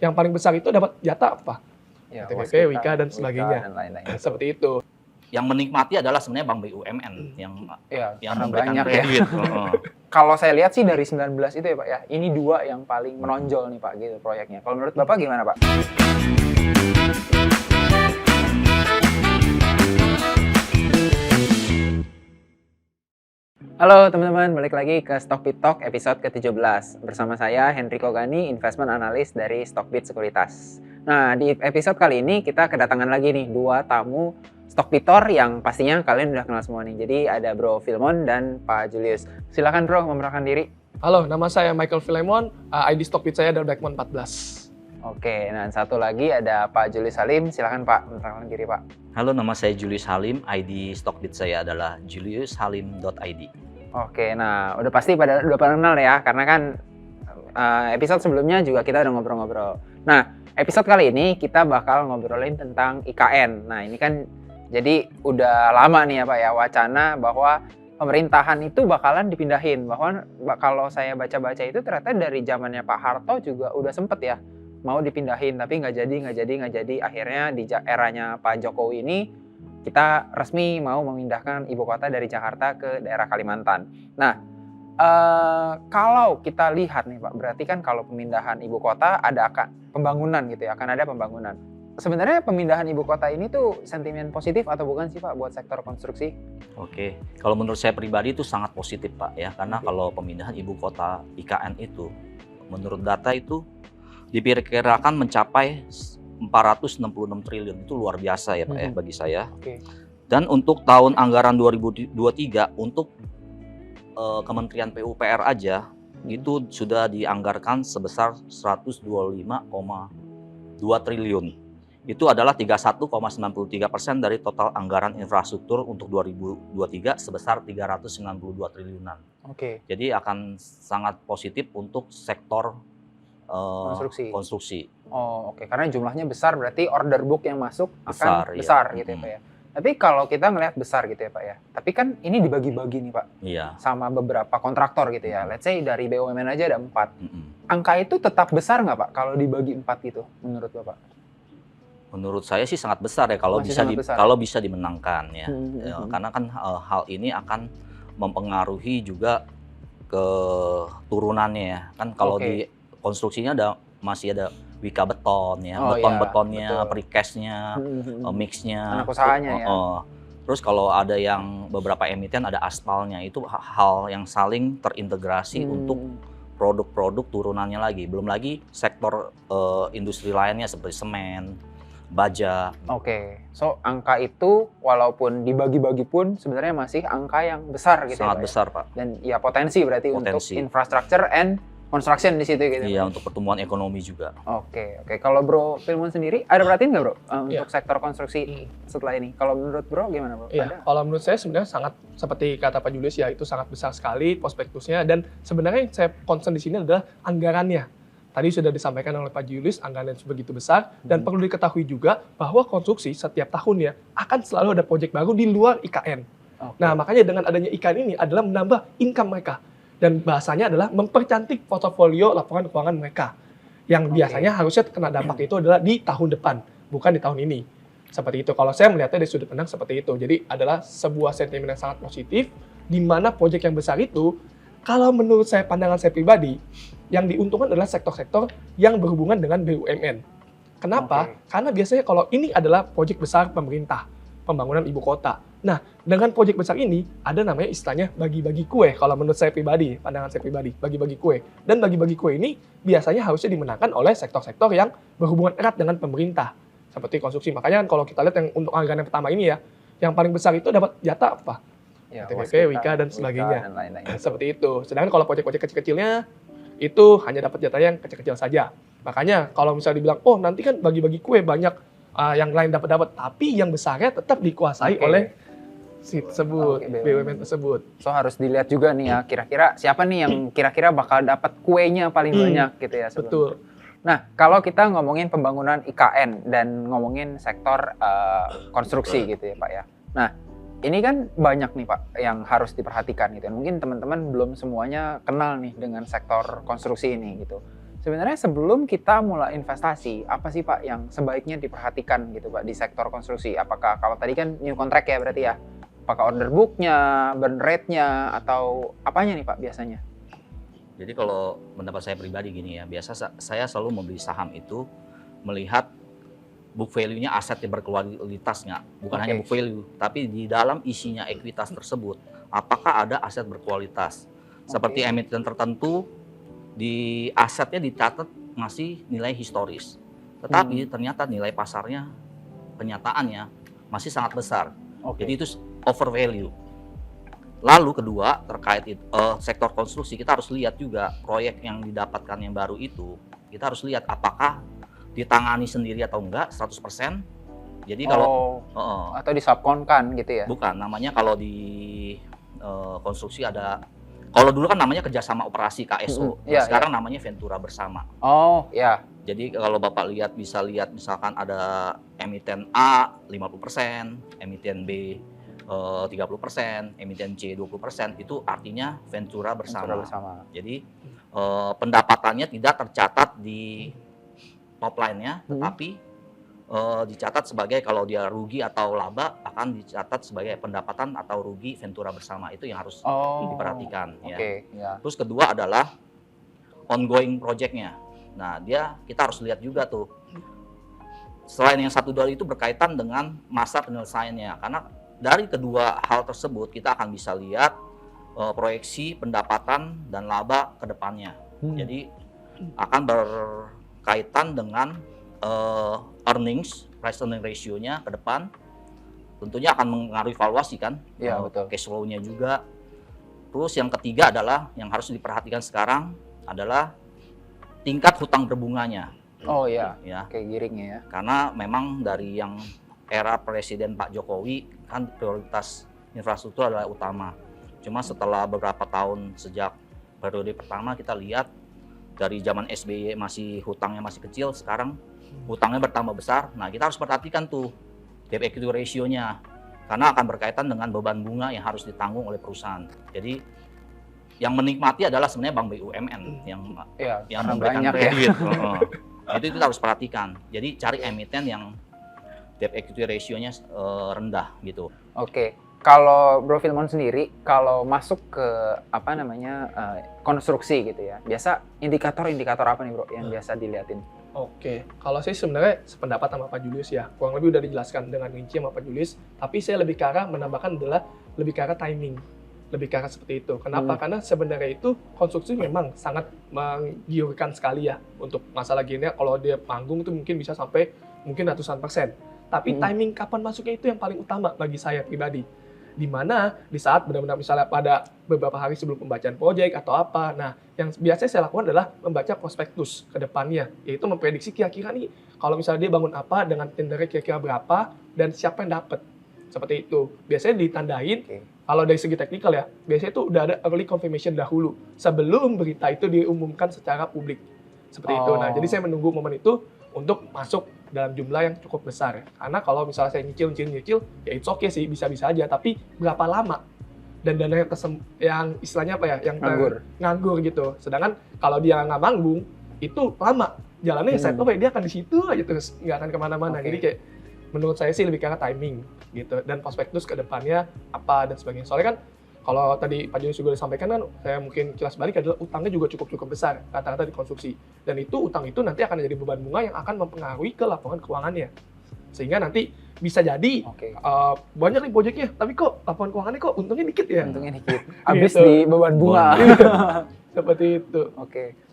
yang paling besar itu dapat jatah apa? Ya, TPP, Wika, dan sebagainya. dan lain-lain. Seperti itu. Yang menikmati adalah sebenarnya Bank BUMN yang karena memberikan banyak kredit. Kalau saya lihat sih dari 19 itu ya Pak ya, ini 2 yang paling menonjol nih Pak gitu proyeknya. Kalau menurut Bapak gimana Pak? Halo teman-teman, balik lagi ke Stockbit Talk episode ke-17. Bersama saya Henrico Gani, Investment Analyst dari Stockbit Sekuritas. Nah, di episode kali ini kita kedatangan lagi nih 2 tamu Stockbitor yang pastinya kalian udah kenal semua nih. Jadi ada Bro Filmon dan Pak Julius. Silakan Bro, memperkenalkan diri. Halo, nama saya Michael Filemon, ID Stockbit saya adalah Blackmon 14. Oke, nah satu lagi ada Pak Julius Halim. Silakan Pak, memperkenalkan diri Pak. Halo, nama saya Julius Halim, ID Stockbit saya adalah juliushalim.id. Oke, nah udah pasti udah pada kenal ya, karena kan episode sebelumnya juga kita udah ngobrol-ngobrol. Nah, episode kali ini kita bakal ngobrolin tentang IKN. Nah, ini kan jadi udah lama nih ya Pak ya, wacana bahwa pemerintahan itu bakalan dipindahin. Bahwa kalau saya baca-baca itu ternyata dari zamannya Pak Harto juga udah sempet ya mau dipindahin, tapi nggak jadi. Akhirnya di eranya Pak Jokowi ini kita resmi mau memindahkan ibu kota dari Jakarta ke daerah Kalimantan. Nah, kalau kita lihat nih Pak, berarti kan kalau pemindahan ibu kota akan pembangunan gitu ya, akan ada pembangunan. Sebenarnya pemindahan ibu kota ini tuh sentimen positif atau bukan sih Pak buat sektor konstruksi? Oke, kalau menurut saya pribadi itu sangat positif Pak ya, karena kalau pemindahan ibu kota IKN itu, menurut data itu diperkirakan mencapai 466 triliun, itu luar biasa ya Pak ya bagi saya. Dan untuk tahun anggaran 2023 untuk Kementerian PUPR aja itu sudah dianggarkan sebesar 125,2 triliun. Itu adalah 31,93% dari total anggaran infrastruktur untuk 2023 sebesar 392 triliunan. Jadi akan sangat positif untuk sektor konstruksi. Karena jumlahnya besar, berarti order book yang masuk besar, akan besar gitu ya Pak ya. Tapi kalau kita ngelihat besar gitu ya Pak ya, tapi kan ini dibagi-bagi nih Pak, sama beberapa kontraktor gitu ya. Let's say dari BUMN aja ada 4. Angka itu tetap besar nggak Pak kalau dibagi 4 gitu menurut Bapak? Menurut saya sih sangat besar ya kalau bisa dimenangkan ya. Karena kan hal ini akan mempengaruhi juga ke turunannya ya. Kan kalau di konstruksinya masih ada Wika beton ya, betonnya, precastnya, mixnya, anak usahanya ya. Terus kalau ada yang beberapa emiten ada aspalnya, itu hal yang saling terintegrasi untuk produk-produk turunannya lagi. Belum lagi sektor industri lainnya seperti semen, baja. So angka itu walaupun dibagi-bagi pun sebenarnya masih angka yang besar gitu. Sangat ya, besar Pak. Dan ya potensi berarti untuk infrastructure and construction di situ gitu. Iya, untuk pertumbuhan ekonomi juga. Oke. Kalau Bro Filmon sendiri ada perhatiin nggak Bro untuk sektor konstruksi setelah ini? Kalau menurut Bro gimana Bro? Iya, kalau menurut saya sebenarnya sangat seperti kata Pak Julius ya, itu sangat besar sekali prospektusnya, dan sebenarnya yang saya concern di sini adalah anggarannya. Tadi sudah disampaikan oleh Pak Julius, anggaran yang begitu besar, dan perlu diketahui juga bahwa konstruksi setiap tahunnya akan selalu ada proyek baru di luar IKN. Nah, makanya dengan adanya IKN ini adalah menambah income mereka. Dan bahasanya adalah mempercantik portofolio laporan keuangan mereka. Yang biasanya harusnya kena dampak itu adalah di tahun depan, bukan di tahun ini. Seperti itu. Kalau saya melihatnya dari sudut pandang seperti itu. Jadi adalah sebuah sentimen yang sangat positif, di mana proyek yang besar itu, kalau menurut saya, pandangan saya pribadi, yang diuntungkan adalah sektor-sektor yang berhubungan dengan BUMN. Kenapa? Karena biasanya kalau ini adalah proyek besar pemerintah, pembangunan ibu kota. Nah, dengan proyek besar ini, ada namanya istilahnya bagi-bagi kue. Kalau menurut saya pribadi, pandangan saya pribadi, bagi-bagi kue. Dan bagi-bagi kue ini biasanya harusnya dimenangkan oleh sektor-sektor yang berhubungan erat dengan pemerintah. Seperti konstruksi. Makanya kan kalau kita lihat yang untuk anggaran yang pertama ini ya, yang paling besar itu dapat jatah apa? TPP, Wika, dan sebagainya. Seperti itu. Sedangkan kalau proyek-proyek kecil-kecilnya, itu hanya dapat jatah yang kecil-kecil saja. Makanya kalau misalnya dibilang, oh nanti kan bagi-bagi kue banyak yang lain dapat, tapi yang besarnya tetap dikuasai oleh si tersebut, BUMN tersebut. So harus dilihat juga nih ya, kira-kira siapa nih yang kira-kira bakal dapat kuenya paling banyak gitu ya. Betul. Nah, kalau kita ngomongin pembangunan IKN dan ngomongin sektor konstruksi gitu ya Pak ya. Nah, ini kan banyak nih Pak yang harus diperhatikan gitu. Mungkin teman-teman belum semuanya kenal nih dengan sektor konstruksi ini gitu. Sebenarnya sebelum kita mulai investasi, apa sih Pak yang sebaiknya diperhatikan gitu Pak di sektor konstruksi? Apakah kalau tadi kan new contract ya berarti ya? Apakah order book-nya, burn rate-nya, atau apanya nih Pak biasanya? Jadi kalau pendapat saya pribadi gini ya, saya selalu membeli saham itu melihat book value-nya aset yang berkualitas nggak, bukan hanya book value, tapi di dalam isinya ekuitas tersebut, apakah ada aset berkualitas. Seperti emiten tertentu, di asetnya dicatat masih nilai historis, tetapi ternyata nilai pasarnya, kenyataannya masih sangat besar. Jadi itu over value. Lalu kedua, terkait sektor konstruksi, kita harus lihat juga proyek yang didapatkan yang baru itu, kita harus lihat apakah ditangani sendiri atau enggak 100%. Jadi kalau atau disubkonkan gitu ya? Bukan, namanya kalau di konstruksi ada, kalau dulu kan namanya kerjasama operasi KSO, sekarang namanya Ventura bersama. Oh ya. Jadi kalau Bapak bisa lihat misalkan ada emiten A 50%, emiten B 30%, emiten C 20%, itu artinya Ventura bersama. Jadi pendapatannya tidak tercatat di top line-nya, tetapi dicatat sebagai kalau dia rugi atau laba akan dicatat sebagai pendapatan atau rugi Ventura bersama. Itu yang harus diperhatikan. Ya. Terus kedua adalah ongoing project-nya. Nah, kita harus lihat juga tuh. Selain yang 1 2 itu berkaitan dengan masa penyelesaiannya. Karena dari kedua hal tersebut kita akan bisa lihat proyeksi pendapatan dan laba ke depannya. Jadi akan berkaitan dengan earnings, price earning ratio-nya ke depan. Tentunya akan mengaruhi valuasi kan, betul. Cash flow-nya juga. Terus yang ketiga adalah, yang harus diperhatikan sekarang adalah tingkat hutang berbunganya. Oh ya, kayak giringnya ya. Karena memang dari yang era Presiden Pak Jokowi, kan prioritas infrastruktur adalah utama. Cuma setelah beberapa tahun sejak periode pertama kita lihat, dari zaman SBY hutangnya masih kecil, sekarang hutangnya bertambah besar. Nah, kita harus perhatikan tuh debt equity ratio-nya, karena akan berkaitan dengan beban bunga yang harus ditanggung oleh perusahaan. Jadi yang menikmati adalah sebenarnya Bank BUMN yang memberikan kredit. Itu kita harus perhatikan. Jadi cari emiten yang debt equity ratio-nya rendah gitu. Kalau Bro Filmon sendiri, kalau masuk ke konstruksi gitu ya, biasa indikator-indikator apa nih Bro yang biasa diliatin? Kalau saya sebenarnya sependapat sama Pak Julius ya, kurang lebih udah dijelaskan dengan rinci sama Pak Julius, tapi saya lebih ke arah menambahkan adalah lebih ke arah timing, lebih ke arah seperti itu. Kenapa? Karena sebenarnya itu konstruksi memang sangat menggiurkan sekali ya untuk masalah gini. Kalau dia panggung itu mungkin bisa sampai mungkin ratusan %. Tapi timing kapan masuknya itu yang paling utama bagi saya pribadi. Di mana di saat benar-benar misalnya pada beberapa hari sebelum pembacaan proyek atau apa. Nah, yang biasanya saya lakukan adalah membaca prospektus ke depannya, yaitu memprediksi kira-kira nih kalau misalnya dia bangun apa dengan tendernya kira-kira berapa dan siapa yang dapat. Seperti itu. Biasanya ditandain kalau dari segi teknikal ya, biasanya itu udah ada early confirmation dahulu sebelum berita itu diumumkan secara publik. Seperti itu. Nah, jadi saya menunggu momen itu untuk masuk dalam jumlah yang cukup besar. Karena kalau misalnya saya nyicil, ya it's okay sih, bisa-bisa aja. Tapi berapa lama? Dan dana yang istilahnya apa ya? Yang nganggur gitu. Sedangkan kalau dia nggak manggung, itu lama. Jalannya ya dia akan di situ aja terus, nggak akan kemana-mana. Jadi kayak menurut saya sih lebih karena timing gitu. Dan prospektus ke depannya apa dan sebagainya. Soalnya kan kalau tadi Pak Joni juga disampaikan kan, saya mungkin kilas balik adalah utangnya juga cukup besar rata-rata di konstruksi. Dan utang itu nanti akan jadi beban bunga yang akan mempengaruhi ke laporan keuangannya. Sehingga nanti bisa jadi banyak nih proyeknya, tapi kok laporan keuangannya kok untungnya dikit ya? Untungnya dikit. Habis di beban bunga. Seperti itu.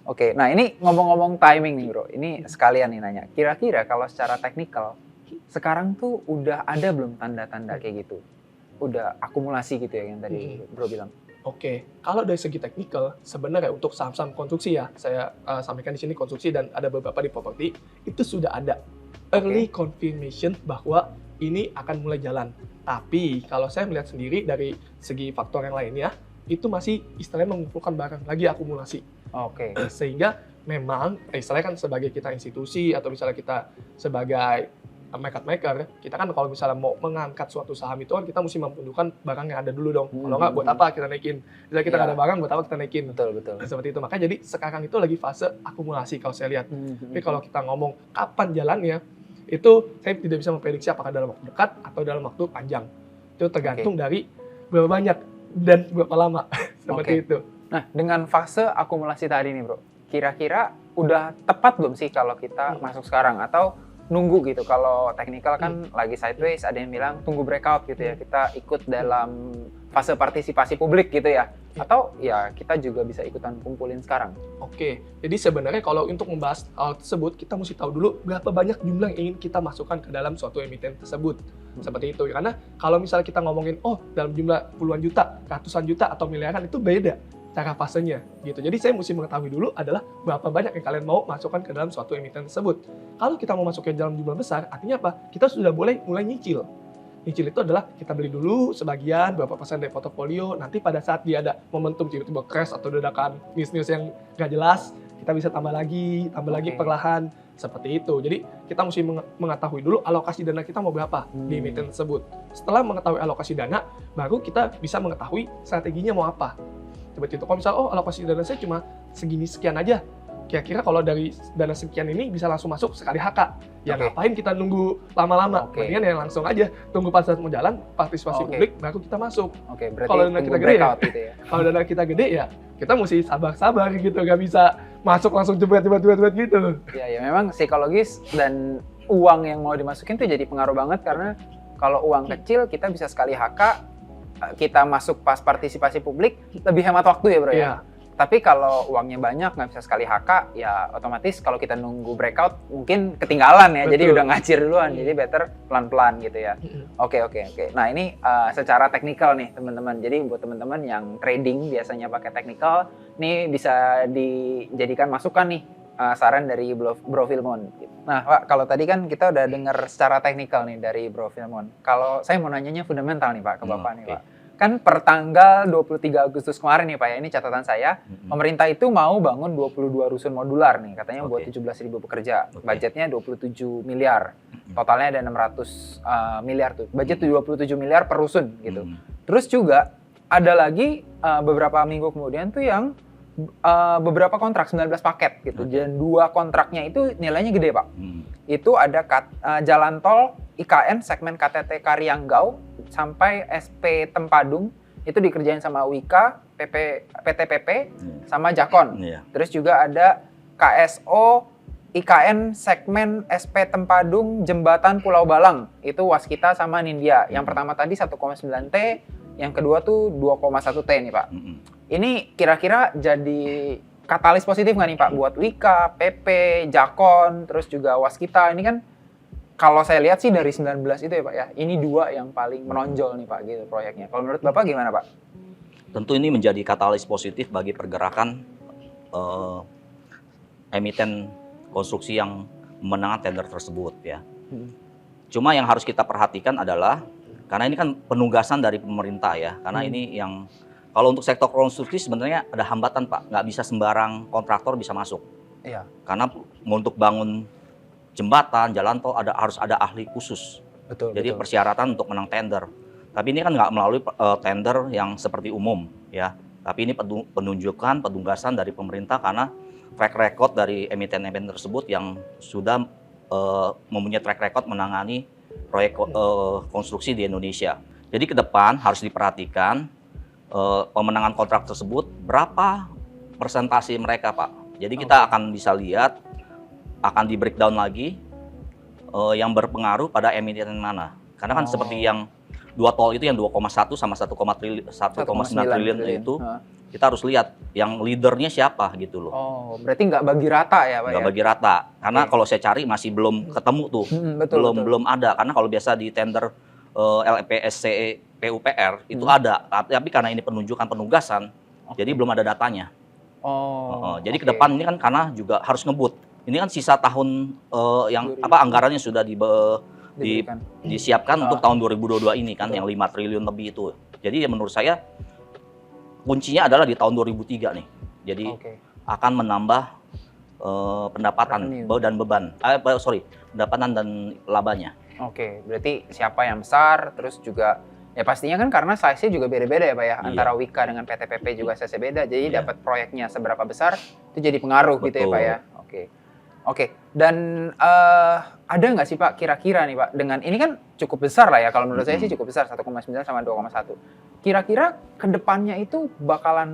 Oke. Nah, ini ngomong-ngomong timing nih Bro. Ini sekalian nih nanya. Kira-kira kalau secara teknikal, sekarang tuh udah ada belum tanda-tanda kayak gitu? Udah akumulasi gitu ya yang tadi Bro bilang. Kalau dari segi teknikal, sebenarnya untuk saham-saham konstruksi ya, saya sampaikan di sini konstruksi dan ada beberapa di properti, itu sudah ada early confirmation bahwa ini akan mulai jalan. Tapi kalau saya melihat sendiri dari segi faktor yang lainnya, itu masih istilahnya mengumpulkan barang, lagi akumulasi. Sehingga memang, istilahnya kan sebagai kita institusi atau misalnya kita sebagai market maker, kita kan kalau misalnya mau mengangkat suatu saham itu kan kita mesti menunjukkan barang yang ada dulu dong. Kalau nggak buat apa kita naikin? Misalnya kita nggak ada barang, buat apa kita naikin? Betul. Seperti itu. Makanya jadi sekarang itu lagi fase akumulasi kalau saya lihat. Tapi kalau kita ngomong kapan jalannya, itu saya tidak bisa memprediksi apakah dalam waktu dekat atau dalam waktu panjang. Itu tergantung dari berapa banyak dan berapa lama. Seperti itu. Nah, dengan fase akumulasi tadi nih bro, kira-kira udah tepat belum sih kalau kita masuk sekarang atau nunggu gitu? Kalau teknikal kan lagi sideways, ada yang bilang tunggu breakout gitu ya, kita ikut dalam fase partisipasi publik gitu ya, atau ya kita juga bisa ikutan kumpulin sekarang. Oke, jadi sebenarnya kalau untuk membahas hal tersebut, kita mesti tahu dulu berapa banyak jumlah yang ingin kita masukkan ke dalam suatu emiten tersebut. Seperti itu, karena kalau misalnya kita ngomongin, dalam jumlah puluhan juta, ratusan juta, atau miliaran, itu beda cara fasenya gitu. Jadi saya mesti mengetahui dulu adalah berapa banyak yang kalian mau masukkan ke dalam suatu emiten tersebut. Kalau kita mau masuk ke dalam jumlah besar, artinya apa? Kita sudah boleh mulai nyicil. Nyicil itu adalah kita beli dulu sebagian, berapa persen dari portofolio, nanti pada saat dia ada momentum tiba-tiba crash atau ledakan news yang nggak jelas, kita bisa tambah lagi perlahan, seperti itu. Jadi kita mesti mengetahui dulu alokasi dana kita mau berapa di emiten tersebut. Setelah mengetahui alokasi dana, baru kita bisa mengetahui strateginya mau apa. Seperti itu. Kalau misalnya, alokasi dana saya cuma segini sekian aja, kira-kira kalau dari dana sekian ini bisa langsung masuk sekali HK. Ya ngapain kita nunggu lama-lama? Mendingan yang langsung aja tunggu pas saat mau jalan, partisipasi publik, baru kita masuk. Berarti kalau dana kita gede gitu ya. Kalau dana kita gede ya, kita mesti sabar-sabar gitu, nggak bisa masuk langsung jebret gitu. Ya memang psikologis dan uang yang mau dimasukin tuh jadi pengaruh banget, karena kalau uang kecil kita bisa sekali HK, kita masuk pas partisipasi publik, lebih hemat waktu ya bro ya. Tapi kalau uangnya banyak, nggak bisa sekali HK, ya otomatis kalau kita nunggu breakout mungkin ketinggalan ya. Betul. Jadi udah ngacir duluan, jadi better pelan-pelan gitu ya. Oke. Nah ini secara teknikal nih teman-teman. Jadi buat teman-teman yang trading biasanya pakai teknikal, ini bisa dijadikan masukan nih, saran dari Bro Filmon. Nah Pak, kalau tadi kan kita udah dengar secara teknikal nih dari Bro Filmon. Kalau saya mau nanyanya fundamental nih Pak ke Bapak nih Pak. Kan per tanggal 23 Agustus kemarin nih Pak ya, ini catatan saya, pemerintah itu mau bangun 22 rusun modular nih, katanya buat 17.000 pekerja. Budgetnya 27 miliar, totalnya ada 600 miliar tuh. Budget 27 miliar per rusun gitu. Terus juga ada lagi beberapa minggu kemudian tuh yang beberapa kontrak, 19 paket gitu. Dan 2 kontraknya itu nilainya gede Pak. Itu ada jalan tol IKN segmen KTT Karyanggau sampai SP Tempadung, itu dikerjain sama Wika, PTPP, sama Jakon. Terus juga ada KSO IKN segmen SP Tempadung Jembatan Pulau Balang, itu Waskita sama Nindya. Yang pertama tadi 1,9 T, yang kedua tuh 2,1 T nih Pak. Ini kira-kira jadi katalis positif nggak nih Pak buat Wika, PP, Jakon, terus juga Waskita? Ini kan kalau saya lihat sih dari 19 itu ya Pak ya, ini 2 yang paling menonjol nih Pak gitu proyeknya. Kalau menurut Bapak gimana Pak? Tentu ini menjadi katalis positif bagi pergerakan emiten konstruksi yang memenangkan tender tersebut ya. Cuma yang harus kita perhatikan adalah, karena ini kan penugasan dari pemerintah ya, karena ini yang, kalau untuk sektor konstruksi sebenarnya ada hambatan Pak, nggak bisa sembarang kontraktor bisa masuk. Iya. Karena untuk bangun jembatan, jalan tol harus ada ahli khusus. Jadi persyaratan untuk menang tender. Tapi ini kan nggak melalui tender yang seperti umum ya. Tapi ini penugasan dari pemerintah, karena track record dari emiten-emiten tersebut yang sudah mempunyai track record menangani proyek konstruksi di Indonesia. Jadi ke depan harus diperhatikan pemenangan kontrak tersebut berapa persentase mereka Pak. Jadi kita akan bisa lihat, akan di breakdown lagi yang berpengaruh pada emiten mana. Karena kan seperti yang 2 tol itu yang 2,1 sama 1,9 triliun itu, kita harus lihat yang leadernya siapa gitu loh. Berarti nggak bagi rata ya Pak? Nggak bagi rata, karena kalau saya cari masih belum ketemu tuh, belum ada. Karena kalau biasa di tender LPSCE PUPR itu ada, tapi karena ini penugasan, jadi belum ada datanya. Jadi ke depan ini kan karena juga harus ngebut. Ini kan sisa tahun yang anggarannya sudah disiapkan untuk tahun 2022 ini kan, yang 5 triliun lebih itu. Jadi ya menurut saya kuncinya adalah di tahun 2003 nih. Jadi akan menambah pendapatan Revenue. dan beban. Pendapatan dan labanya. Oke, berarti siapa yang besar, terus juga ya pastinya kan karena size-nya juga beda-beda ya Pak ya, Iya. antara Wika dengan PTPP juga size-nya beda, jadi Iya. dapat proyeknya seberapa besar itu jadi pengaruh gitu ya Betul. Pak ya. Oke, oke. Dan ada nggak sih Pak kira-kira nih Pak, dengan ini kan cukup besar lah ya, kalau menurut saya sih cukup besar, 1,9 sama 2,1. Kira-kira kedepannya itu bakalan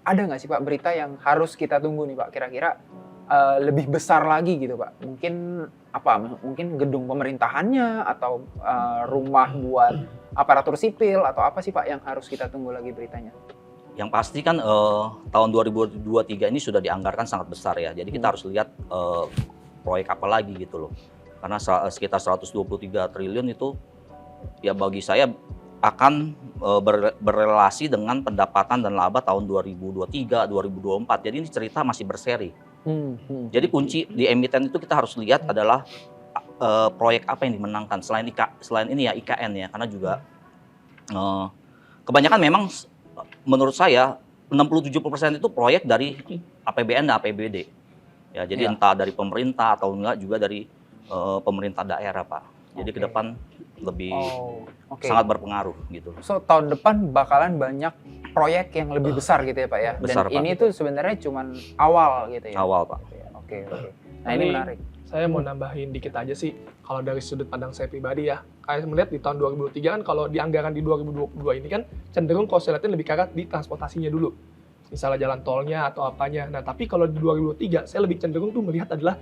ada nggak sih Pak berita yang harus kita tunggu nih Pak, kira-kira lebih besar lagi gitu Pak? Mungkin apa? Mungkin gedung pemerintahannya atau rumah buat aparatur sipil atau apa sih Pak yang harus kita tunggu lagi beritanya? Yang pasti kan tahun 2023 ini sudah dianggarkan sangat besar ya. Jadi kita harus lihat proyek apa lagi gitu loh. Karena sekitar 123 triliun itu ya bagi saya akan berrelasi dengan pendapatan dan laba tahun 2023, 2024. Jadi ini cerita masih berseri. Jadi kunci di emiten itu kita harus lihat adalah proyek apa yang dimenangkan selain ini ya IKN ya, karena juga kebanyakan memang menurut saya 60-70% itu proyek dari APBN dan APBD ya, jadi Ya. entah dari pemerintah atau enggak juga dari pemerintah daerah Pak. Jadi ke Oke. depan lebih Oke. sangat berpengaruh gitu. So tahun depan bakalan banyak proyek yang lebih besar gitu ya Pak ya. Besar, Dan Pak. ini tuh sebenarnya cuman awal gitu ya. Awal Pak. Oke, oke. Nah ini menarik. Saya mau nambahin dikit aja sih, kalau dari sudut pandang saya pribadi ya. Kayak melihat di tahun 2023 kan, kalau di anggaran di 2022 ini kan cenderung kalau saya lihatnya lebih ke arah di transportasinya dulu. Misalnya jalan tolnya atau apanya. Nah tapi kalau di 2023 saya lebih cenderung tuh melihat adalah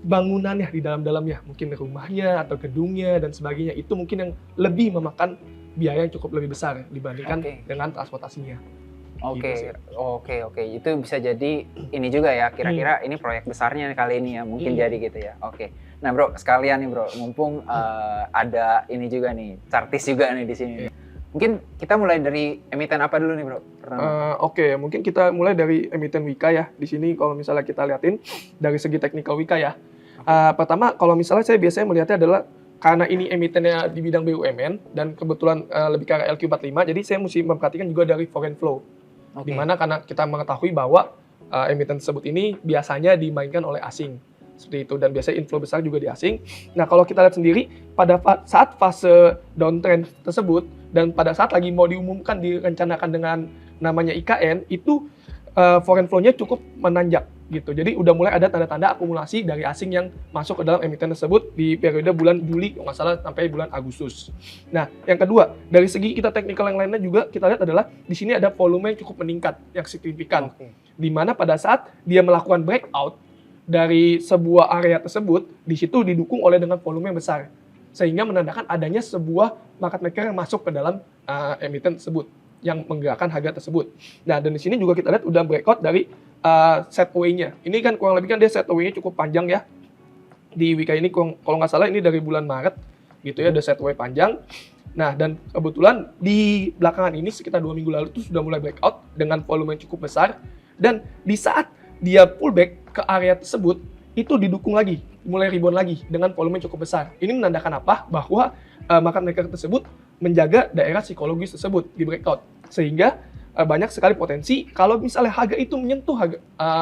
bangunannya di dalam-dalamnya. Mungkin rumahnya atau gedungnya dan sebagainya. Itu mungkin yang lebih memakan biaya yang cukup lebih besar dibandingkan Oke. dengan transportasinya. Oke, Gitu sih. oke. Itu bisa jadi ini juga ya. Kira-kira ini proyek besarnya kali ini ya. Mungkin jadi gitu ya. Oke. Nah bro, sekalian nih bro, mumpung ada ini juga nih, chartis juga nih di sini. Mungkin kita mulai dari emiten apa dulu nih bro? Oke, mungkin kita mulai dari emiten Wika ya. Di sini kalau misalnya kita liatin dari segi teknikal Wika ya. Pertama, kalau misalnya saya biasanya melihatnya adalah karena ini emitennya di bidang BUMN dan kebetulan lebih ke arah LQ45, jadi saya mesti memperhatikan juga dari foreign flow. Oke. Dimana karena kita mengetahui bahwa emiten tersebut ini biasanya dimainkan oleh asing. Seperti itu, dan biasanya inflow besar juga di asing. Nah kalau kita lihat sendiri, pada saat fase downtrend tersebut, dan pada saat lagi mau diumumkan, direncanakan dengan namanya IKN, itu foreign flow-nya cukup menanjak gitu. Jadi udah mulai ada tanda-tanda akumulasi dari asing yang masuk ke dalam emiten tersebut di periode bulan Juli, kalau nggak salah sampai bulan Agustus. Nah, yang kedua, dari segi kita teknikal yang lainnya juga kita lihat adalah di sini ada volume yang cukup meningkat, yang signifikan. Oke. Di mana pada saat dia melakukan breakout dari sebuah area tersebut, di situ didukung oleh dengan volume yang besar, sehingga menandakan adanya sebuah market maker yang masuk ke dalam emiten tersebut, yang menggerakkan harga tersebut. Nah, dan di sini juga kita lihat udah breakout dari set away-nya. Ini kan kurang lebih kan dia set away-nya cukup panjang ya. Di Wika ini kalau nggak salah ini dari bulan Maret gitu ya, ada set away panjang. Nah, dan kebetulan di belakangan ini sekitar 2 minggu lalu itu sudah mulai breakout dengan volume yang cukup besar, dan di saat dia pullback ke area tersebut, itu didukung lagi, mulai rebound lagi dengan volume yang cukup besar. Ini menandakan apa? Bahwa market maker tersebut menjaga daerah psikologis tersebut di breakout. Sehingga banyak sekali potensi, kalau misalnya harga itu menyentuh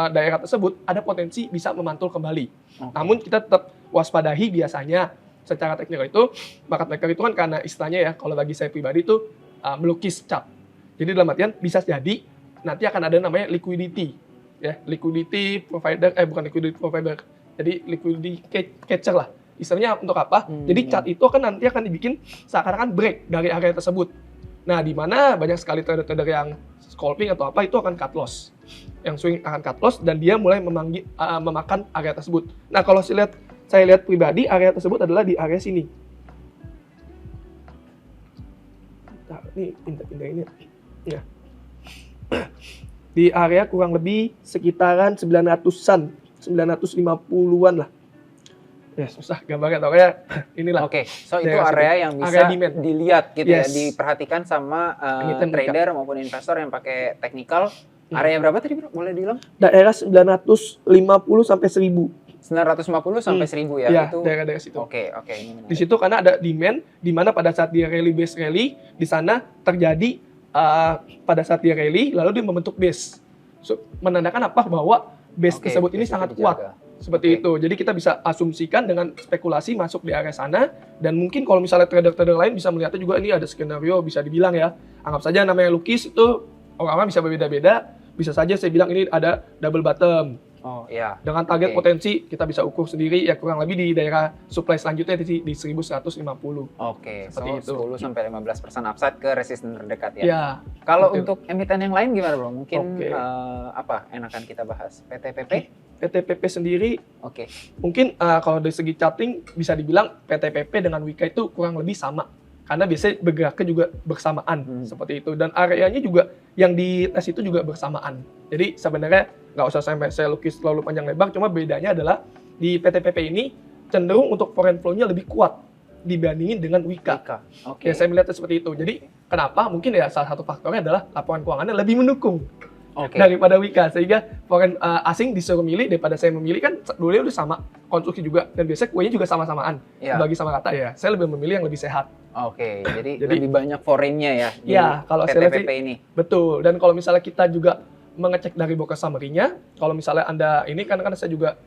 daerah tersebut, ada potensi bisa memantul kembali. Oke. Namun kita tetap waspadahi biasanya secara teknikal itu, market maker itu kan karena istilahnya ya, kalau bagi saya pribadi itu melukis chart. Jadi dalam artian bisa jadi nanti akan ada namanya liquidity. Ya, liquidity provider, bukan liquidity provider, jadi liquidity catcher lah. Istilahnya untuk apa? Jadi chart itu nanti akan dibikin seakan-akan break dari area tersebut. Nah, di mana banyak sekali trader-trader yang scalping atau apa itu akan cut loss. Yang swing akan cut loss dan dia mulai memakan area tersebut. Nah, kalau saya lihat pribadi, area tersebut adalah di area sini. Nah, ini pindah ini. Ya. Di area kurang lebih sekitaran 900-an, 950-an lah. Ya susah gambarnya, pokoknya inilah. Oke, so itu Daerah area situ. yang bisa Area demand. dilihat gitu ya, Yes. diperhatikan sama Emiten trader maupun investor yang pakai teknikal. Area berapa tadi bro? Boleh diulang? Daerah 950 sampai 1000. 950 sampai 1000 ya? Ya, Itu. daerah-daerah situ. Oke, ini menarik. Di situ karena ada demand, di mana pada saat dia rally base rally, di sana terjadi pada saat dia rally, lalu dia membentuk base. So, menandakan apa? Bahwa base Oke, tersebut ini base itu sangat dijaga. kuat. Seperti Oke. itu. Jadi kita bisa asumsikan dengan spekulasi masuk di area sana, dan mungkin kalau misalnya trader-trader lain bisa melihatnya juga ini ada skenario, bisa dibilang ya. Anggap saja namanya lukis itu orang-orang bisa berbeda-beda. Bisa saja saya bilang ini ada double bottom. Oh iya. Dengan target Oke. potensi kita bisa ukur sendiri ya kurang lebih di daerah supply selanjutnya di 1150. Oke, so Seperti itu. 10 sampai 15% upside ke resisten terdekat ya. Ya, Kalau betul. untuk emiten yang lain gimana bro? Mungkin Oke. apa enakan kita bahas? PTPP? PTPP sendiri Oke. mungkin kalau dari segi charting bisa dibilang PTPP dengan Wika itu kurang lebih sama. Karena biasanya bergeraknya juga bersamaan seperti itu, dan areanya juga yang di tes itu juga bersamaan. Jadi sebenarnya nggak usah sampai saya lukis terlalu panjang lebar, cuma bedanya adalah di PTPP ini cenderung untuk foreign flow-nya lebih kuat dibandingin dengan Wika. Oke. Ya saya melihatnya seperti itu. Jadi kenapa? Mungkin ya salah satu faktornya adalah laporan keuangannya lebih mendukung Oke. daripada Wika, sehingga foreign asing disuruh milih daripada saya memilih, kan dua-duanya udah sama konstruksi juga, dan biasanya kuenya juga sama-samaan Iya. bagi sama rata ya. Saya lebih memilih yang lebih sehat. Oke, jadi Jadi- lebih banyak foreign-nya ya di Ya, kalau saya lihat PTPP sih- ini. Betul. Dan kalau misalnya kita juga mengecek dari broker summary-nya, kalau misalnya Anda ini kan saya juga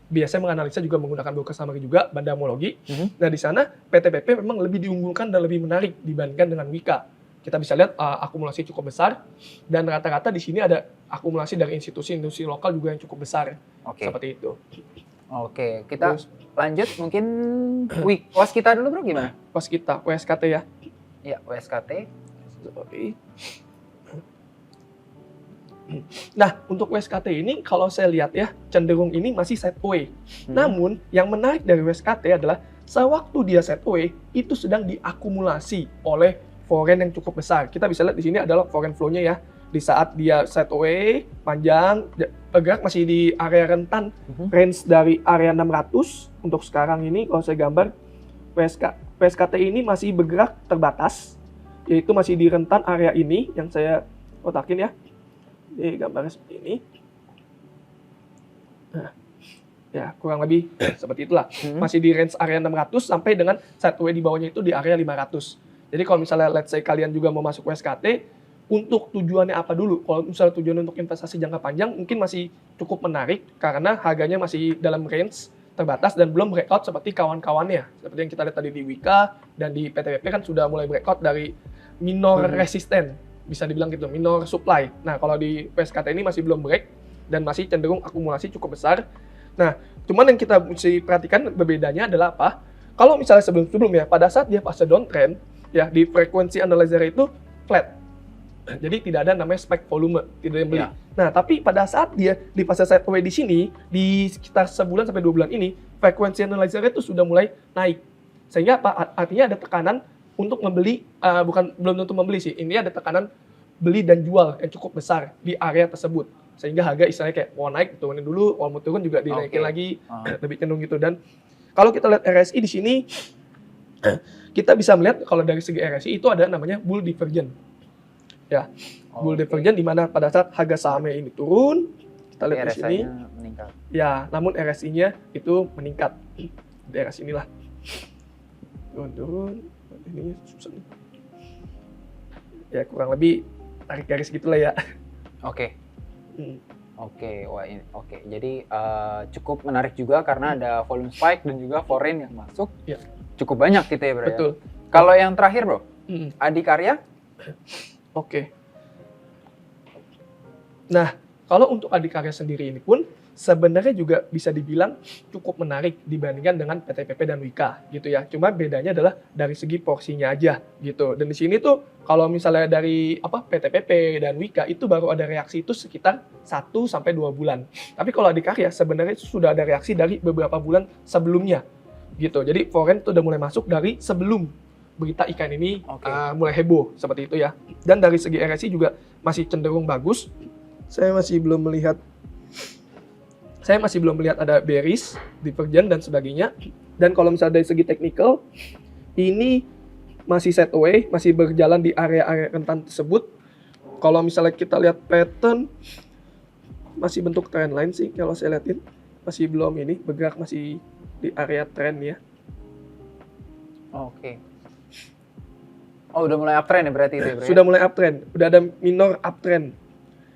biasanya menganalisa juga menggunakan broker summary juga, Bandamologi. Nah, di sana PTPP memang lebih diunggulkan dan lebih menarik dibandingkan dengan Wika. Kita bisa lihat akumulasi cukup besar, dan rata-rata di sini ada akumulasi dari institusi-institusi lokal juga yang cukup besar. Oke. Seperti itu. Oke, kita Terus lanjut mungkin was kita dulu bro gimana? pas kita WSKT ya. Ya, WSKT. Sorry. Nah, untuk WSKT ini kalau saya lihat ya, cenderung ini masih sideways. Namun, yang menarik dari WSKT adalah sewaktu dia sideways, itu sedang diakumulasi oleh foreign yang cukup besar. Kita bisa lihat di sini adalah foreign flow-nya ya. Di saat dia sideways, panjang, bergerak masih di area rentan, range dari area 600. Untuk sekarang ini, kalau saya gambar, WSKT ini masih bergerak terbatas, yaitu masih di rentan area ini, yang saya kotakin ya. Ini gambarnya seperti ini. Nah, ya kurang lebih seperti itulah. Masih di range area 600 sampai dengan sideways di bawahnya itu di area 500. Jadi kalau misalnya let's say kalian juga mau masuk WSKT, untuk tujuannya apa dulu? Kalau misalnya tujuan untuk investasi jangka panjang mungkin masih cukup menarik karena harganya masih dalam range terbatas dan belum breakout seperti kawan-kawannya. Seperti yang kita lihat tadi di Wika dan di PTPP kan sudah mulai breakout dari minor resisten. Bisa dibilang gitu, minor supply. Nah, kalau di WSKT ini masih belum break dan masih cenderung akumulasi cukup besar. Nah, cuman yang kita mesti perhatikan berbedanya adalah apa? Kalau misalnya sebelum-sebelumnya, pada saat dia fase downtrend, ya di frekuensi analyzer itu flat. Jadi tidak ada namanya spike volume, tidak ada yang beli. Ya. Nah, tapi pada saat dia di fase sideways di sini, di sekitar sebulan sampai 2 bulan ini, frekuensi analyzer itu sudah mulai naik. Sehingga apa? Artinya ada tekanan untuk membeli, belum tentu membeli sih, ini ada tekanan beli dan jual yang cukup besar di area tersebut. Sehingga harga istilahnya kayak mau naik, turunin dulu, mau turun juga dinaikin Oke. lagi, lebih cenderung gitu. Dan kalau kita lihat RSI di sini, kita bisa melihat kalau dari segi RSI itu ada namanya bull divergence. Ya, bull Oke. divergence di mana pada saat harga sahamnya ini turun, kita lihat di sini, RSI-nya meningkat. ya, namun RSI-nya itu meningkat di daerah sinilah. Turun, ini susah nih. Ya kurang lebih tarik garis gitulah ya. Oke. Hmm. Oke, wah ini oke. Jadi cukup menarik juga karena ada volume spike dan juga foreign yang masuk. Ya. Cukup banyak gitu ya bro. Betul. Ya? Kalau yang terakhir bro, Hmm. Adikarya? Oke. Nah, kalau untuk Adikarya sendiri ini pun sebenarnya juga bisa dibilang cukup menarik dibandingkan dengan PTPP dan Wika gitu ya. Cuma bedanya adalah dari segi porsinya aja gitu. Dan di sini tuh kalau misalnya dari PTPP dan Wika itu baru ada reaksi itu sekitar 1 sampai 2 bulan. Tapi kalau Adikarya sebenarnya itu sudah ada reaksi dari beberapa bulan sebelumnya gitu. Jadi foreign itu udah mulai masuk dari sebelum berita ikan ini Oke. mulai heboh seperti itu ya. Dan dari segi RSI juga masih cenderung bagus. Saya masih belum melihat ada bearish, divergent dan sebagainya. Dan kalau misalnya dari segi technical, ini masih sideways, masih berjalan di area-area rentan tersebut. Kalau misalnya kita lihat pattern, masih bentuk trendline sih kalau saya lihatin. Masih belum ini, bergerak masih di area trend ya. Oke. Oh udah mulai uptrend ya berarti itu ya bro? ya? Sudah mulai uptrend, udah ada minor uptrend.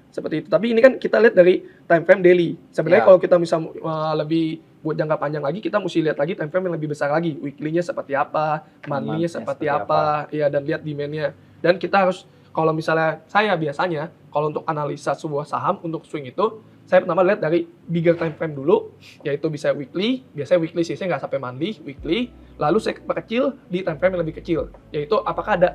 seperti itu. Tapi ini kan kita lihat dari time frame daily. Sebenarnya Ya. kalau kita bisa lebih buat jangka panjang lagi, kita mesti lihat lagi time frame yang lebih besar lagi. Weekly-nya seperti apa, monthly-nya seperti apa, ya, dan lihat demand-nya. Dan kita harus, kalau misalnya saya biasanya, kalau untuk analisa sebuah saham untuk swing itu, saya pertama lihat dari bigger time frame dulu, yaitu bisa weekly, biasanya weekly sih, saya nggak sampai monthly, weekly, lalu saya perkecil di time frame yang lebih kecil, yaitu apakah ada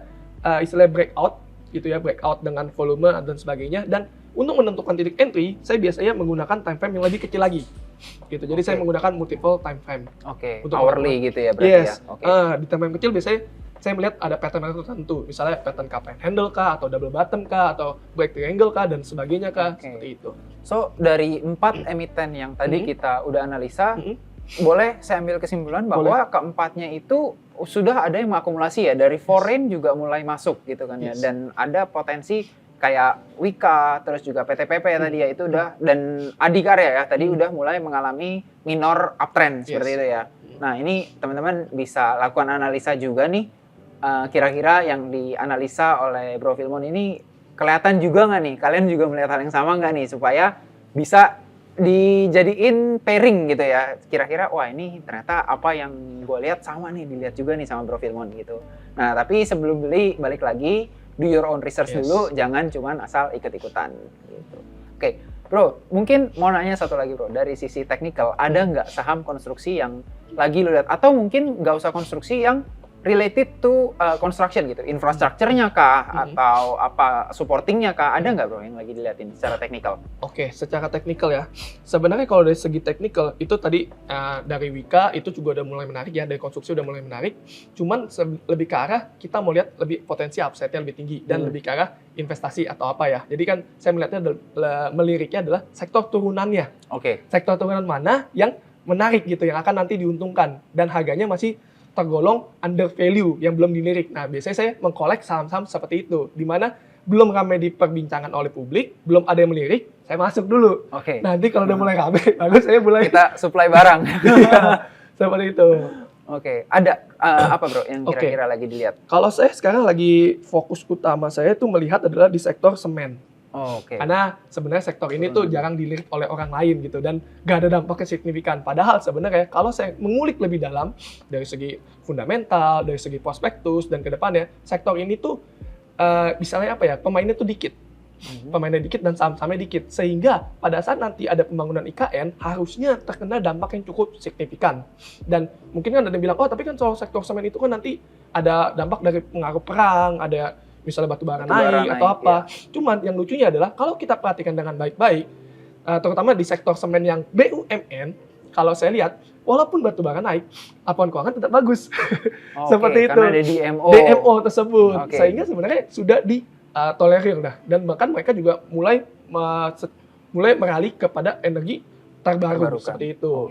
istilah breakout, gitu ya, breakout dengan volume dan sebagainya. Dan untuk menentukan titik entry, saya biasanya menggunakan time frame yang lebih kecil lagi, gitu. Jadi saya menggunakan multiple time frame. Oke, Untuk hourly gitu ya berarti Yes. ya. Oke. Di time frame kecil biasanya saya melihat ada pattern tertentu, misalnya pattern cup and handle kah, atau double bottom kah, atau break triangle kah, dan sebagainya kah, Oke. seperti itu. So, dari 4 emiten yang tadi Mhm. kita udah analisa, Mhm. boleh saya ambil kesimpulan bahwa keempatnya itu sudah ada yang mengakumulasi ya, dari foreign juga mulai masuk gitu kan ya, Yes. dan ada potensi kayak Wika, terus juga PTPP tadi ya, itu udah, dan Adikarya ya, tadi udah mulai mengalami minor uptrend seperti Yes. itu ya. Nah, ini teman-teman bisa lakukan analisa juga nih, kira-kira yang dianalisa oleh Bro Filmon ini kelihatan juga nggak nih? Kalian juga melihat hal yang sama nggak nih? Supaya bisa dijadiin pairing gitu ya. Kira-kira, wah ini ternyata apa yang gue lihat sama nih, dilihat juga nih sama Bro Filmon gitu. Nah, tapi sebelum beli, balik lagi, do your own research Yes. dulu, jangan cuman asal ikut-ikutan gitu. Oke, Bro, mungkin mau nanya satu lagi Bro, dari sisi teknikal, ada nggak saham konstruksi yang lagi lo lihat? Atau mungkin nggak usah konstruksi, yang related to construction gitu, infrastrukturnya kah, atau apa supportingnya kah, ada nggak Bro yang lagi dilihatin secara teknikal? Oke, secara teknikal ya. Sebenarnya kalau dari segi teknikal itu tadi dari Wika itu juga udah mulai menarik ya, dari konstruksi udah mulai menarik. Cuman lebih ke arah kita mau lihat lebih potensi upside-nya lebih tinggi dan lebih ke arah investasi atau apa ya. Jadi kan saya melihatnya meliriknya adalah sektor turunannya. Oke. Sektor turunan mana yang menarik gitu, yang akan nanti diuntungkan dan harganya masih tergolong under value yang belum dilirik. Nah, biasanya saya mengkolek saham-saham seperti itu, di mana belum ramai diperbincangkan oleh publik, belum ada yang melirik, saya masuk dulu. Oke. Nanti kalau udah mulai ramai, baru saya mulai Kita supply barang. seperti itu. Oke, ada apa Bro yang kira-kira lagi dilihat? Kalau saya sekarang lagi fokus utama saya tuh melihat adalah di sektor semen. Oke. Karena sebenarnya sektor ini tuh jarang dilirik oleh orang lain gitu dan gak ada dampaknya signifikan. Padahal sebenarnya kalau saya mengulik lebih dalam dari segi fundamental, dari segi prospektus dan ke depannya, sektor ini tuh misalnya apa ya, pemainnya tuh dikit. Pemainnya dikit dan saham-sahamnya dikit. Sehingga pada saat nanti ada pembangunan IKN, harusnya terkena dampak yang cukup signifikan. Dan mungkin kan ada yang bilang, oh tapi kan soal sektor semen itu kan nanti ada dampak dari pengaruh perang, ada misalnya batu bara naik atau apa. Cuman yang lucunya adalah kalau kita perhatikan dengan baik-baik, terutama di sektor semen yang BUMN, kalau saya lihat, walaupun batu bara naik, laporan keuangan tetap bagus. Seperti itu. Karena ada DMO tersebut. Oke. Sehingga sebenarnya sudah ditolerir dah. Dan bahkan mereka juga mulai beralih kepada energi terbaru seperti itu.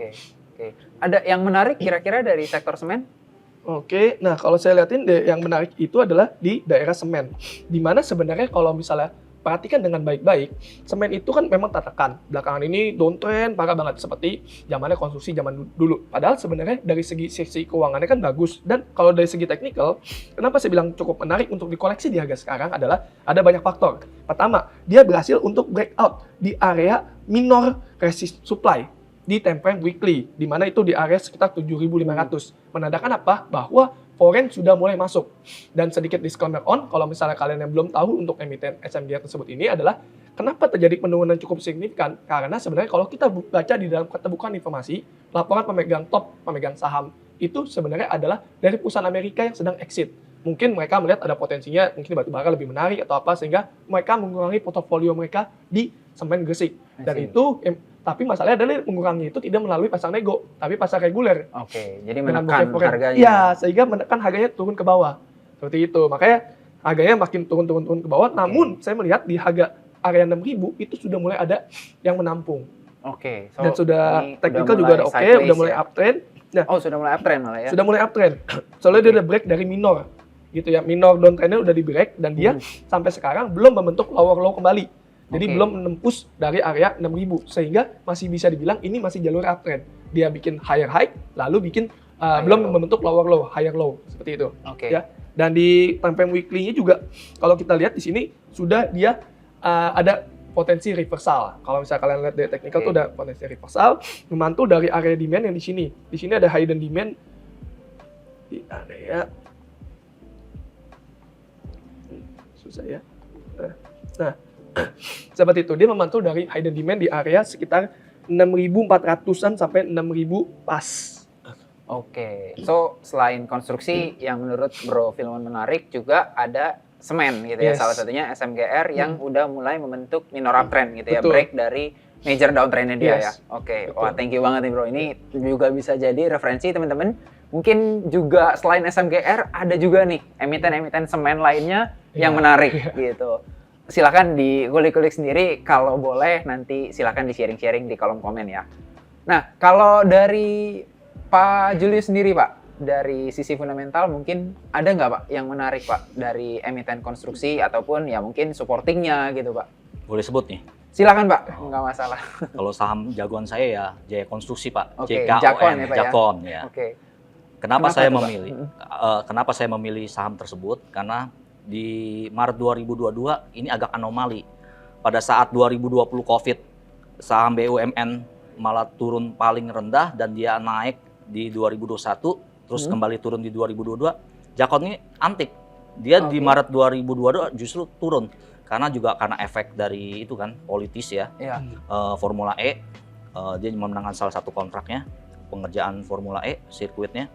Oke. Ada yang menarik kira-kira dari sektor semen? Oke, nah kalau saya lihatin yang menarik itu adalah di daerah semen. Di mana sebenarnya kalau misalnya perhatikan dengan baik-baik, semen itu kan memang tertekan. Belakangan ini downtrend parah banget seperti zamannya konstruksi zaman dulu. Padahal sebenarnya dari sisi keuangannya kan bagus. Dan kalau dari segi teknikal, kenapa saya bilang cukup menarik untuk dikoleksi di harga sekarang adalah ada banyak faktor. Pertama, dia berhasil untuk breakout di area minor resist supply di time frame weekly, di mana itu di area sekitar 7.500. Menandakan apa? Bahwa foreign sudah mulai masuk. Dan sedikit disclaimer kalau misalnya kalian yang belum tahu untuk emiten SMDR tersebut ini adalah kenapa terjadi penurunan cukup signifikan? Karena sebenarnya kalau kita baca di dalam keterbukaan informasi, laporan pemegang saham itu sebenarnya adalah dari perusahaan Amerika yang sedang exit. Mungkin mereka melihat ada potensinya, mungkin batu bara lebih menarik atau apa, sehingga mereka mengurangi portofolio mereka di semen Gresik. Dan itu tapi masalahnya adalah mengurangi itu tidak melalui pasar nego, tapi pasar reguler. Oke, jadi Dengan menekan bukti harganya. Iya, sehingga menekan harganya turun ke bawah. Seperti itu. Makanya harganya makin turun ke bawah. Namun saya melihat di harga area 6.000 itu sudah mulai ada yang menampung. Oke. Dan sudah ini teknikal udah juga mulai ada oke, sideways udah mulai ya? uptrend. Nah, Sudah mulai uptrend malah ya? sudah mulai uptrend. Soalnya dia udah break dari minor. Gitu ya. Minor downtrendnya udah di break dan dia sampai sekarang belum membentuk lower low kembali. Jadi belum menembus dari area 6.000 sehingga masih bisa dibilang ini masih jalur uptrend. Dia bikin higher high lalu bikin belum membentuk lower low, higher low seperti itu. Oke. Ya. Dan di time frame weekly-nya juga kalau kita lihat di sini sudah dia ada potensi reversal. Kalau misalnya kalian lihat dari technical Oke. tuh ada potensi reversal, memantul dari area demand yang di sini. Di sini ada hidden demand di area susah ya. Nah, seperti itu dia memantul dari hidden demand di area sekitar 6.400-an sampai 6.000 pas. Oke, so selain konstruksi yang menurut Bro Filmon menarik juga ada semen gitu ya, Yes. salah satunya SMGR yang udah mulai membentuk minor uptrend gitu ya, Betul. break dari major downtrendnya dia ya. Yes. Oke, Betul. wah thank you banget nih Bro, ini juga bisa jadi referensi teman-teman. Mungkin juga selain SMGR ada juga nih emiten-emiten semen lainnya yang Iya. menarik gitu. Silakan dikulik-kulik sendiri, kalau boleh nanti silakan di-sharing-sharing di kolom komen ya. Nah, kalau dari Pak Julius sendiri Pak, dari sisi fundamental mungkin ada nggak Pak yang menarik Pak dari emiten konstruksi ataupun ya mungkin supportingnya gitu Pak? Boleh sebut nih. Silakan Pak, nggak masalah. Kalau saham jagoan saya ya Jaya Konstruksi Pak, Oke, JKON, Jakon ya, Pak, ya? Jakon ya. Oke. Kenapa Kenapa saya tuh, Pak? memilih? Kenapa saya memilih saham tersebut? Karena di Maret 2022 ini agak anomali. Pada saat 2020 COVID, saham BUMN malah turun paling rendah dan dia naik di 2021, terus kembali turun di 2022. Jakon ini antik. Dia di Oke. Maret 2022 justru turun. Karena juga karena efek dari itu kan, politis ya. Iya. Formula E, dia memenangkan salah satu kontraknya, pengerjaan Formula E, sirkuitnya.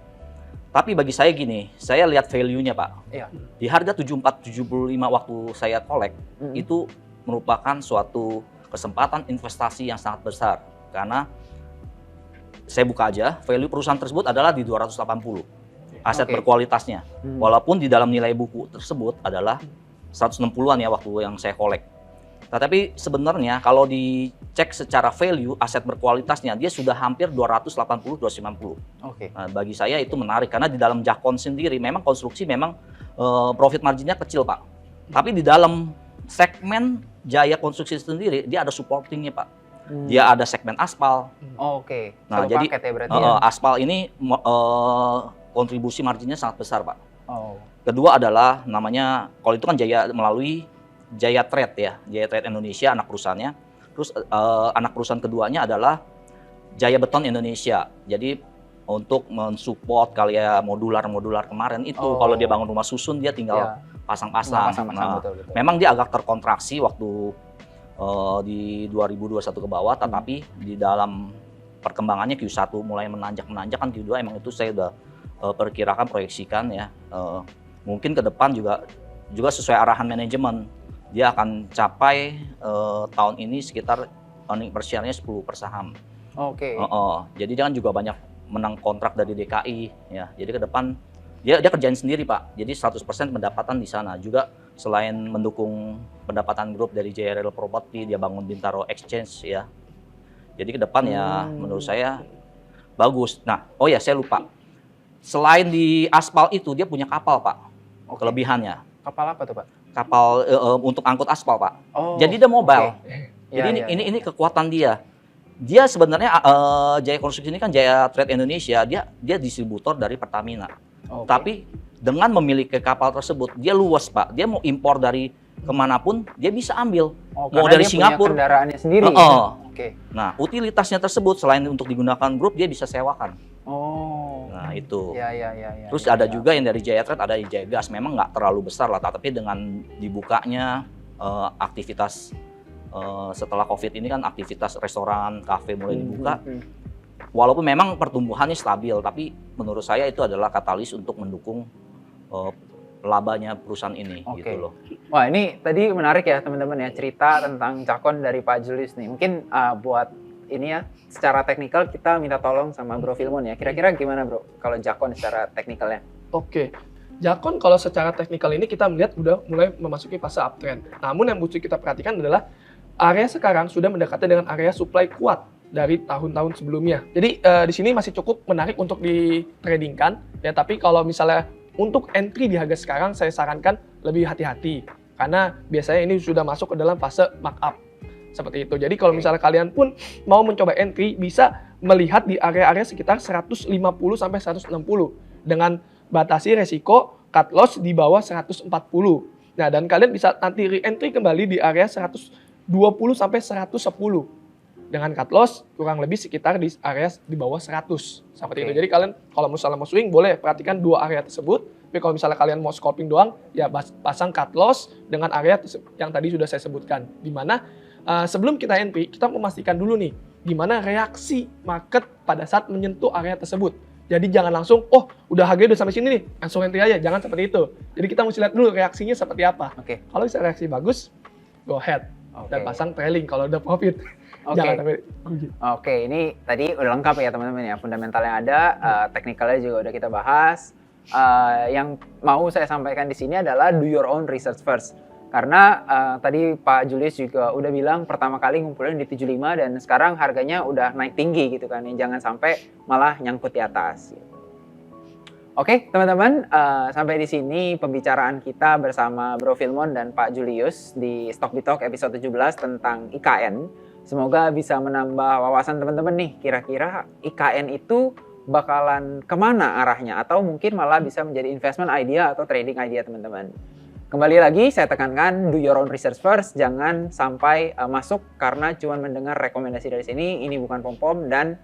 Tapi bagi saya gini, saya lihat value-nya Pak. Iya. Di harga 74-75 waktu saya kolek, itu merupakan suatu kesempatan investasi yang sangat besar. Karena saya buka aja, value perusahaan tersebut adalah di 280 aset Oke. berkualitasnya. Walaupun di dalam nilai buku tersebut adalah 160-an ya waktu yang saya kolek. Tetapi sebenarnya kalau dicek secara value aset berkualitasnya dia sudah hampir 280-290. Oke. Nah, bagi saya itu menarik karena di dalam Jakon sendiri memang konstruksi memang profit marginnya kecil Pak. Tapi di dalam segmen Jaya Konstruksi sendiri dia ada supportingnya Pak. Dia ada segmen aspal. Oke. Nah, Satu jadi paket ya berarti ya. aspal ini kontribusi marginnya sangat besar Pak. Oh. Kedua adalah namanya, kalau itu kan Jaya melalui Jaya Trade ya, Jaya Trade Indonesia anak perusahaannya. Terus anak perusahaan keduanya adalah Jaya Beton Indonesia. Jadi untuk mensupport kayak modular kemarin itu, Oh. kalau dia bangun rumah susun dia tinggal Ya. pasang-pasang. Pasang-pasang, Nah, betul. memang dia agak terkontraksi waktu di 2021 ke bawah, tetapi di dalam perkembangannya Q1 mulai menanjak kan, Q2 emang itu saya udah perkirakan, proyeksikan ya. Mungkin ke depan juga sesuai arahan manajemen dia akan capai tahun ini sekitar earning per share-nya 10 per saham. Oke. Jadi dia kan juga banyak menang kontrak dari DKI ya. Jadi ke depan dia kerjain sendiri Pak. Jadi 100% pendapatan di sana. Juga selain mendukung pendapatan grup dari Jaya Real Property, dia bangun Bintaro Exchange ya. Jadi ke depan ya menurut saya bagus. Nah, oh ya saya lupa. Selain di aspal itu dia punya kapal Pak. Oke. Kelebihannya. Kapal apa tuh Pak? Kapal untuk angkut aspal Pak. Oh. Jadi dia mobile. Oke. Jadi Ya, ini kekuatan dia. Dia sebenarnya Jaya Konstruksi ini kan Jaya Trade Indonesia, dia distributor dari Pertamina. Oke. Tapi dengan memiliki kapal tersebut, dia luas Pak. Dia mau impor dari kemanapun, dia bisa ambil. Oh, mau karena dari dia Singapura. punya kendaraannya sendiri. Oke. Nah, utilitasnya tersebut selain untuk digunakan grup, dia bisa sewakan. Oh. Nah, itu. Ya. Terus ada juga yang dari Jaya Trade, ada yang Jaya Gas. Memang nggak terlalu besar lah, tapi dengan dibukanya aktivitas setelah COVID ini kan aktivitas restoran, kafe mulai dibuka. Walaupun memang pertumbuhannya stabil, tapi menurut saya itu adalah katalis untuk mendukung labanya perusahaan ini Oke. gitu loh. Wah, ini tadi menarik ya teman-teman ya, cerita tentang Jakon dari Pak Julius nih. Mungkin buat ini ya, secara teknikal kita minta tolong sama Bro Filmon ya. Kira-kira gimana Bro kalau Jakon secara teknikalnya? Oke. Jakon kalau secara teknikal ini kita melihat udah mulai memasuki fase uptrend. Namun yang mesti kita perhatikan adalah area sekarang sudah mendekati dengan area supply kuat dari tahun-tahun sebelumnya. Jadi di sini masih cukup menarik untuk ditradingkan ya, tapi kalau misalnya untuk entry di harga sekarang saya sarankan lebih hati-hati karena biasanya ini sudah masuk ke dalam fase markup seperti itu. Jadi kalau misalnya kalian pun mau mencoba entry bisa melihat di area-area sekitar 150 sampai 160 dengan batasi resiko cut loss di bawah 140. Nah, dan kalian bisa nanti re-entry kembali di area 125 20 sampai 110. Dengan cut loss kurang lebih sekitar di area di bawah 100. Seperti itu. Jadi kalian kalau misalnya mau swing boleh perhatikan dua area tersebut. Tapi kalau misalnya kalian mau scalping doang, ya pasang cut loss dengan area yang tadi sudah saya sebutkan. Di mana sebelum kita entry, kita memastikan dulu nih gimana reaksi market pada saat menyentuh area tersebut. Jadi jangan langsung, oh udah harganya udah sampai sini nih, langsung entry aja. Jangan seperti itu. Jadi kita mesti lihat dulu reaksinya seperti apa. Oke. Kalau bisa reaksi bagus, go ahead. Dan pasang trailing kalau udah profit. Oke. Jangan sampai rugi. Oke, ini tadi udah lengkap ya teman-teman ya. Fundamental yang ada, teknikalnya juga udah kita bahas. Yang mau saya sampaikan di sini adalah do your own research first. Karena tadi Pak Julius juga udah bilang pertama kali ngumpulin di 75 dan sekarang harganya udah naik tinggi gitu kan. Jangan sampai malah nyangkut di atas. Oke, teman-teman, sampai di sini pembicaraan kita bersama Bro Filmon dan Pak Julius di Stock Talk episode 17 tentang IKN. Semoga bisa menambah wawasan teman-teman nih, kira-kira IKN itu bakalan kemana arahnya atau mungkin malah bisa menjadi investment idea atau trading idea teman-teman. Kembali lagi saya tekankan do your own research first, jangan sampai masuk karena cuma mendengar rekomendasi dari sini, ini bukan pom-pom dan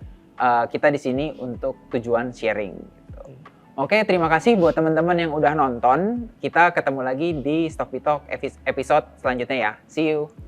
kita di sini untuk tujuan sharing. Gitu. Oke, terima kasih buat teman-teman yang udah nonton. Kita ketemu lagi di Stock Talk episode selanjutnya ya. See you.